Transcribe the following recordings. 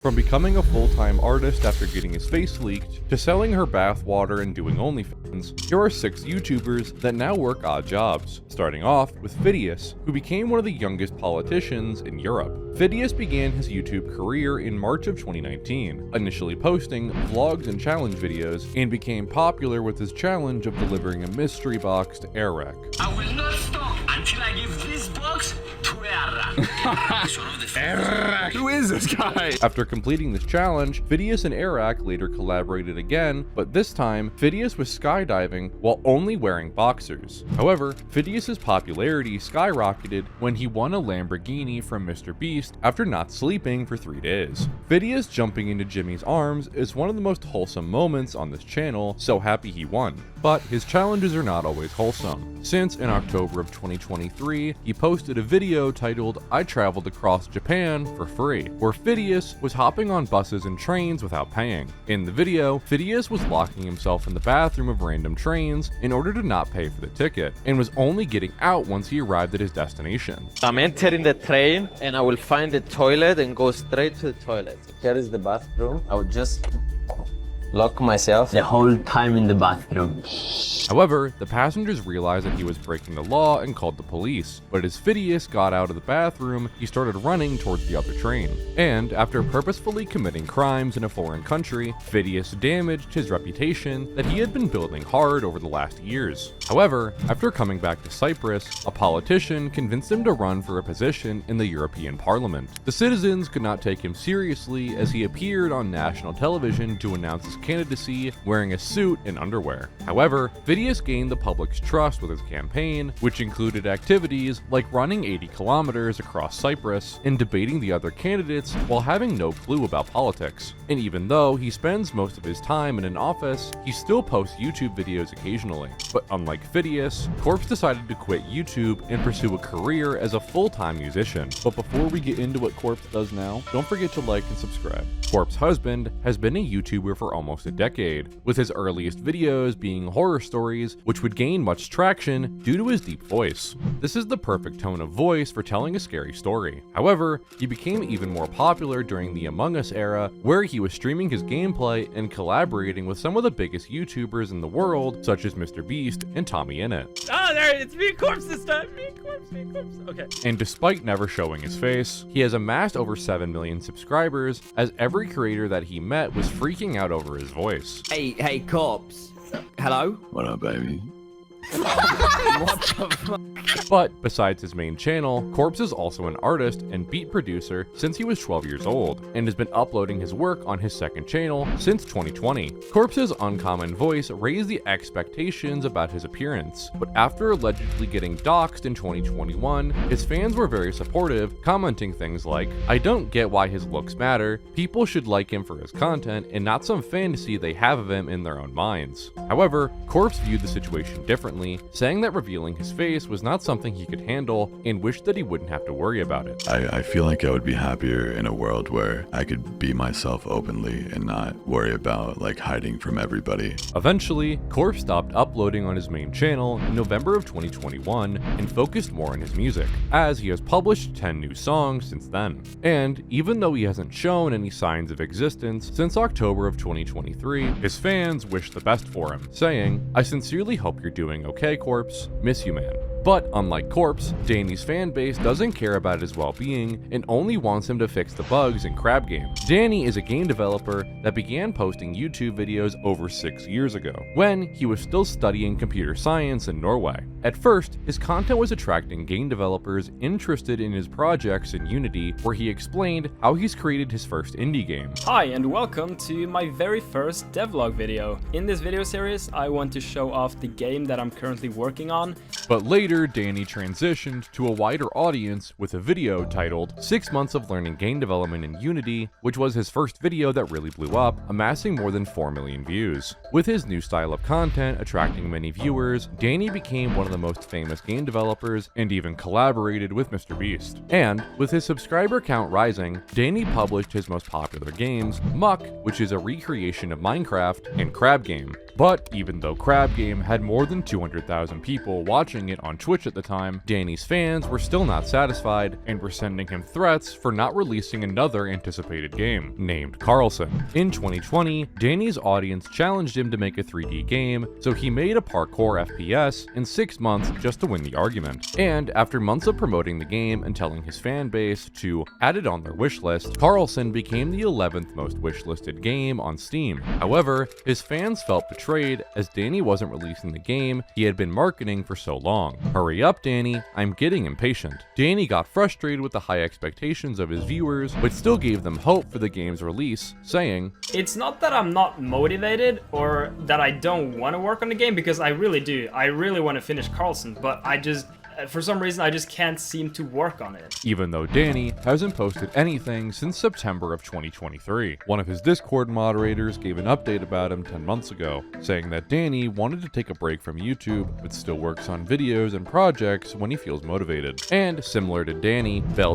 From becoming a full-time artist after getting his face leaked, to selling her bathwater and doing OnlyFans, here are 6 YouTubers that now work odd jobs, starting off with Fidius, who became one of the youngest politicians in Europe. Fidius began his YouTube career in March of 2019, initially posting vlogs and challenge videos, and became popular with his challenge of delivering a mystery box to Eric. I will not stop until I give this box to Eric. Who is this guy? After completing this challenge, Fidius and Eric later collaborated again, but this time, Fidius was skydiving while only wearing boxers. However, Fidius's popularity skyrocketed when he won a Lamborghini from Mr. Beast after not sleeping for 3 days. Fidius jumping into Jimmy's arms is one of the most wholesome moments on this channel, so happy he won. But his challenges are not always wholesome, since in October of 2023, he posted a video titled "I Traveled Across Japan for Free," where Fidius was hopping on buses and trains without paying. In the video, Fidius was locking himself in the bathroom of random trains in order to not pay for the ticket, and was only getting out once he arrived at his destination. I'm entering the train and I will find the toilet and go straight to the toilet. Here is the bathroom. I would just lock myself the whole time in the bathroom. However, the passengers realized that he was breaking the law and called the police, but as Fidius got out of the bathroom, he started running towards the other train. And after purposefully committing crimes in a foreign country, Fidius damaged his reputation that he had been building hard over the last years. However, after coming back to Cyprus, a politician convinced him to run for a position in the European Parliament. The citizens could not take him seriously as he appeared on national television to announce his candidacy wearing a suit and underwear. However, Fidius gained the public's trust with his campaign, which included activities like running 80 kilometers across Cyprus and debating the other candidates while having no clue about politics. And even though he spends most of his time in an office, he still posts YouTube videos occasionally. But unlike Fidius, Corpse decided to quit YouTube and pursue a career as a full-time musician. But before we get into what Corpse does now, don't forget to like and subscribe. Corpse's husband has been a YouTuber for almost a decade, with his earliest videos being horror stories, which would gain much traction due to his deep voice. This is the perfect tone of voice for telling a scary story. However, he became even more popular during the Among Us era, where he was streaming his gameplay and collaborating with some of the biggest YouTubers in the world, such as Mr. Beast and Tommy Innit. Oh, there, it's me, Corpse this time. Me, Corpse. Okay. And despite never showing his face, he has amassed over 7 million subscribers, as every creator that he met was freaking out over his voice. Hey, Corpse. Hello? What up, baby? What the fuck? But besides his main channel, Corpse is also an artist and beat producer since he was 12 years old, and has been uploading his work on his second channel since 2020. Corpse's uncommon voice raised the expectations about his appearance, but after allegedly getting doxxed in 2021, his fans were very supportive, commenting things like, "I don't get why his looks matter, people should like him for his content and not some fantasy they have of him in their own minds." However, Corpse viewed the situation differently, saying that revealing his face was not something he could handle and wished that he wouldn't have to worry about it. I feel like I would be happier in a world where I could be myself openly and not worry about like hiding from everybody. Eventually, Corpse stopped uploading on his main channel in November of 2021 and focused more on his music, as he has published 10 new songs since then. And even though he hasn't shown any signs of existence since October of 2023, his fans wish the best for him, saying, "I sincerely hope you're doing okay, Corpse. Miss you, man." But unlike Corpse, Dany's fan base doesn't care about his well-being and only wants him to fix the bugs in Crab Game. Dany is a game developer that began posting YouTube videos over 6 years ago, when he was still studying computer science in Norway. At first, his content was attracting game developers interested in his projects in Unity, where he explained how he's created his first indie game. Hi, and welcome to my very first devlog video. In this video series, I want to show off the game that I'm currently working on. But later, Dany transitioned to a wider audience with a video titled 6 Months of Learning Game Development in Unity, which was his first video that really blew up, amassing more than 4 million views. With his new style of content attracting many viewers, Dany became one of the most famous game developers and even collaborated with Mr. Beast. And with his subscriber count rising, Dany published his most popular games, Muck, which is a recreation of Minecraft, and Crab Game. But even though Crab Game had more than 200,000 people watching it on Twitch at the time, Dany's fans were still not satisfied and were sending him threats for not releasing another anticipated game, named Carlson. In 2020, Dany's audience challenged him to make a 3D game, so he made a parkour FPS in 6 months just to win the argument. And after months of promoting the game and telling his fan base to add it on their wishlist, Carlson became the 11th most wishlisted game on Steam. However, his fans felt betrayed as Dany wasn't releasing the game he had been marketing for so long. Hurry up, Dany, I'm getting impatient. Dany got frustrated with the high expectations of his viewers, but still gave them hope for the game's release, saying, It's not that I'm not motivated or that I don't want to work on the game, because I really do. I really want to finish Carlson, but for some reason, I just can't seem to work on it. even though Dany hasn't posted anything since September of 2023. One of his Discord moderators gave an update about him 10 months ago, saying that Dany wanted to take a break from YouTube, but still works on videos and projects when he feels motivated. And similar to Dany, Belle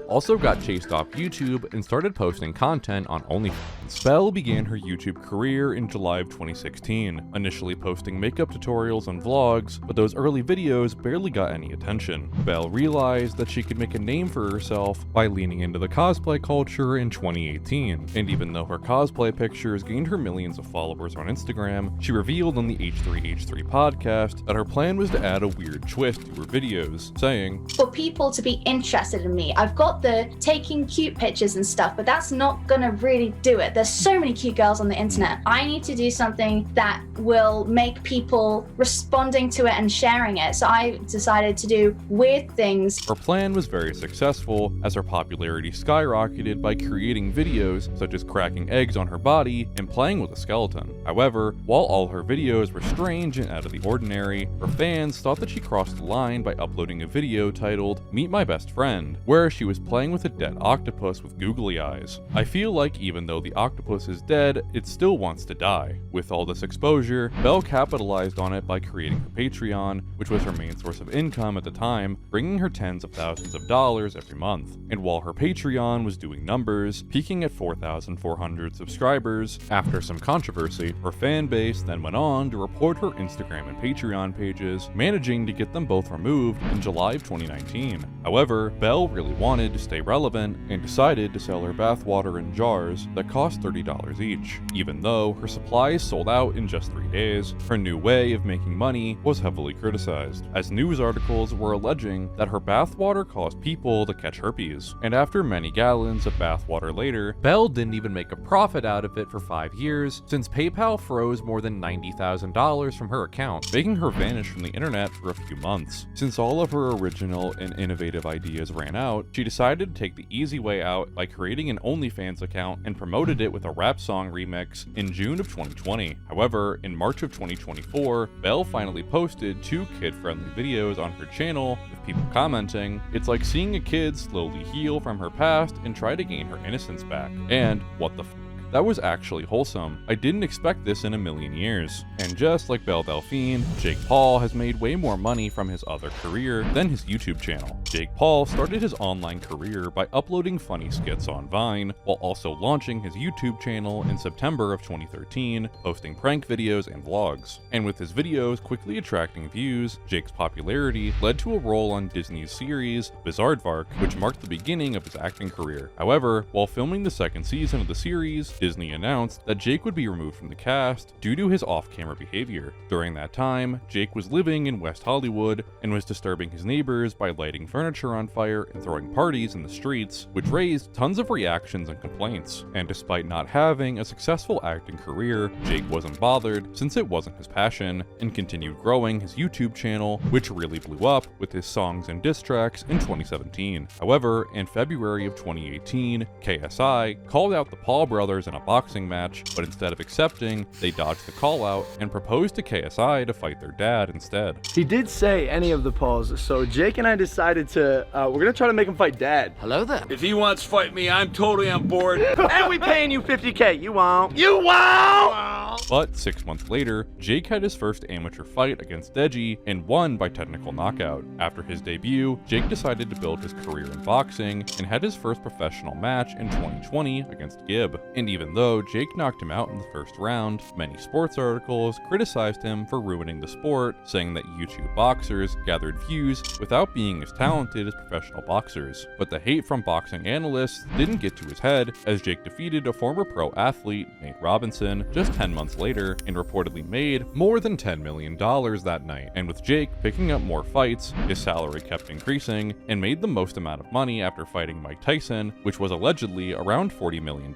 also got chased off YouTube and started posting content on OnlyFans. Belle began her YouTube career in July of 2016, initially posting makeup tutorials and vlogs, but those early videos barely got any attention. Belle realized that she could make a name for herself by leaning into the cosplay culture in 2018, and even though her cosplay pictures gained her millions of followers on Instagram, she revealed on the H3H3 podcast that her plan was to add a weird twist to her videos, saying, For people to be interested in me, I've got the taking cute pictures and stuff, but that's not gonna really do it. There's so many cute girls on the internet. I need to do something that will make people responding to it and sharing it. So I decided to do weird things. Her plan was very successful as her popularity skyrocketed by creating videos such as cracking eggs on her body and playing with a skeleton. However, while all her videos were strange and out of the ordinary, her fans thought that she crossed the line by uploading a video titled Meet My Best Friend, where she was playing with a dead octopus with googly eyes. I feel like even though the octopus is dead, it still wants to die. With all this exposure, Belle capitalized on it by creating her Patreon, which was her main source of income at the time, bringing her tens of thousands of dollars every month. And while her Patreon was doing numbers, peaking at 4,400 subscribers, after some controversy, her fan base then went on to report her Instagram and Patreon pages, managing to get them both removed in July of 2019. However, Belle really wanted to stay relevant and decided to sell her bathwater in jars that cost $30 each. Even though her supplies sold out in just 3 days, her new way of making money was heavily criticized, as news articles were alleging that her bathwater caused people to catch herpes. And after many gallons of bathwater later, Belle didn't even make a profit out of it for 5 years, since PayPal froze more than $90,000 from her account, making her vanish from the internet for a few months. Since all of her original and innovative ideas ran out, she decided to take the easy way out by creating an OnlyFans account and promoted it with a rap song remix in June of 2020. However, in March of 2024, Belle finally posted 2 kid-friendly videos on her channel with people commenting, "It's like seeing a kid slowly heal from her past and try to gain her innocence back," and "What the f***? That was actually wholesome. I didn't expect this in a million years." And just like Belle Delphine, Jake Paul has made way more money from his other career than his YouTube channel. Jake Paul started his online career by uploading funny skits on Vine, while also launching his YouTube channel in September of 2013, posting prank videos and vlogs. And with his videos quickly attracting views, Jake's popularity led to a role on Disney's series Bizaardvark, which marked the beginning of his acting career. However, while filming the second season of the series, Disney announced that Jake would be removed from the cast due to his off-camera behavior. During that time, Jake was living in West Hollywood and was disturbing his neighbors by lighting furniture on fire and throwing parties in the streets, which raised tons of reactions and complaints. And despite not having a successful acting career, Jake wasn't bothered since it wasn't his passion, and continued growing his YouTube channel, which really blew up with his songs and diss tracks in 2017. However, in February of 2018, KSI called out the Paul brothers in a boxing match, but instead of accepting, they dodged the call out and proposed to KSI to fight their dad instead. He did say any of the Pauls, so Jake and I decided we're gonna try to make him fight Dad. Hello there. If he wants to fight me, I'm totally on board. And we paying you 50K. You won't. You won't. But 6 months later, Jake had his first amateur fight against Dany and won by technical knockout. After his debut, Jake decided to build his career in boxing and had his first professional match in 2020 against Gibb. And even though Jake knocked him out in the first round, many sports articles criticized him for ruining the sport, saying that YouTube boxers gathered views without being as talented as professional boxers. But the hate from boxing analysts didn't get to his head, as Jake defeated a former pro athlete, Nate Robinson, just 10 months later and reportedly made more than $10 million that night. And with Jake picking up more fights, his salary kept increasing and made the most amount of money after fighting Mike Tyson, which was allegedly around $40 million.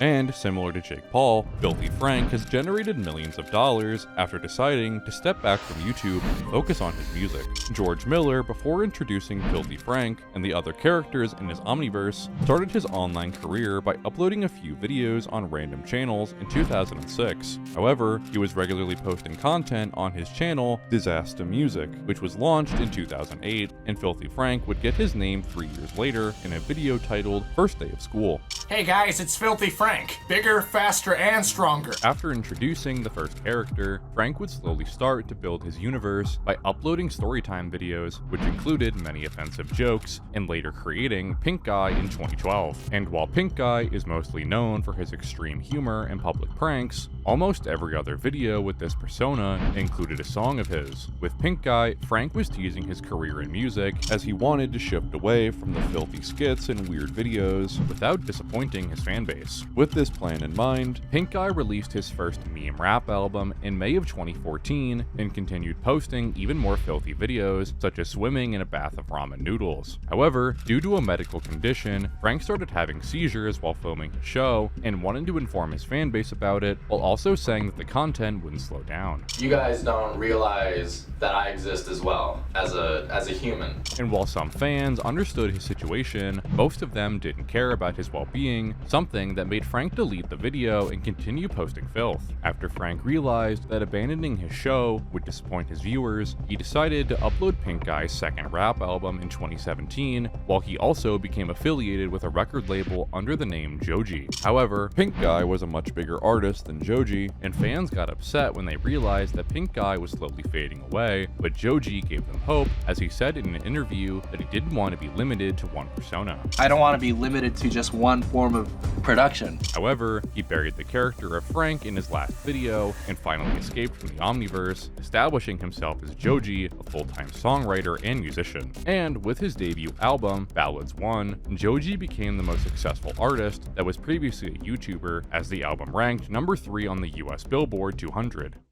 And similar to Jake Paul, Filthy Frank has generated millions of dollars after deciding to step back from YouTube and focus on his music. George Miller, before introducing Filthy Frank and the other characters in his Omniverse, started his online career by uploading a few videos on random channels in 2006. However, he was regularly posting content on his channel, Disaster Music, which was launched in 2008, and Filthy Frank would get his name 3 years later in a video titled First Day of School. Hey guys, it's Filthy Frank. Bigger, faster, and stronger. After introducing the first character, Frank would slowly start to build his universe by uploading storytime videos, which included many offensive jokes, and later creating Pink Guy in 2012. And while Pink Guy is mostly known for his extreme humor and public pranks, almost every other video with this persona included a song of his. With Pink Guy, Frank was teasing his career in music as he wanted to shift away from the filthy skits and weird videos without disappointing his fanbase. With this plan in mind, Pink Guy released his first meme rap album in May of 2014 and continued posting even more filthy videos, such as swimming in a bath of ramen noodles. However, due to a medical condition, Frank started having seizures while filming his show and wanted to inform his fanbase about it, while also saying that the content wouldn't slow down. You guys don't realize that I exist as well, as a human. And while some fans understood his situation, most of them didn't care about his well-being, something that made Frank delete the video and continue posting filth. After Frank realized that abandoning his show would disappoint his viewers, he decided to upload Pink Guy's second rap album in 2017, while he also became affiliated with a record label under the name Joji. However, Pink Guy was a much bigger artist than Joji, and fans got upset when they realized that Pink Guy was slowly fading away, but Joji gave them hope, as he said in an interview that he didn't want to be limited to one persona. I don't want to be limited to just one form of production. However, he buried the character of Frank in his last video and finally escaped from the Omniverse, establishing himself as Joji, a full-time songwriter and musician. And with his debut album, Ballads 1, Joji became the most successful artist that was previously a YouTuber, as the album ranked number 3 on the US Billboard 200.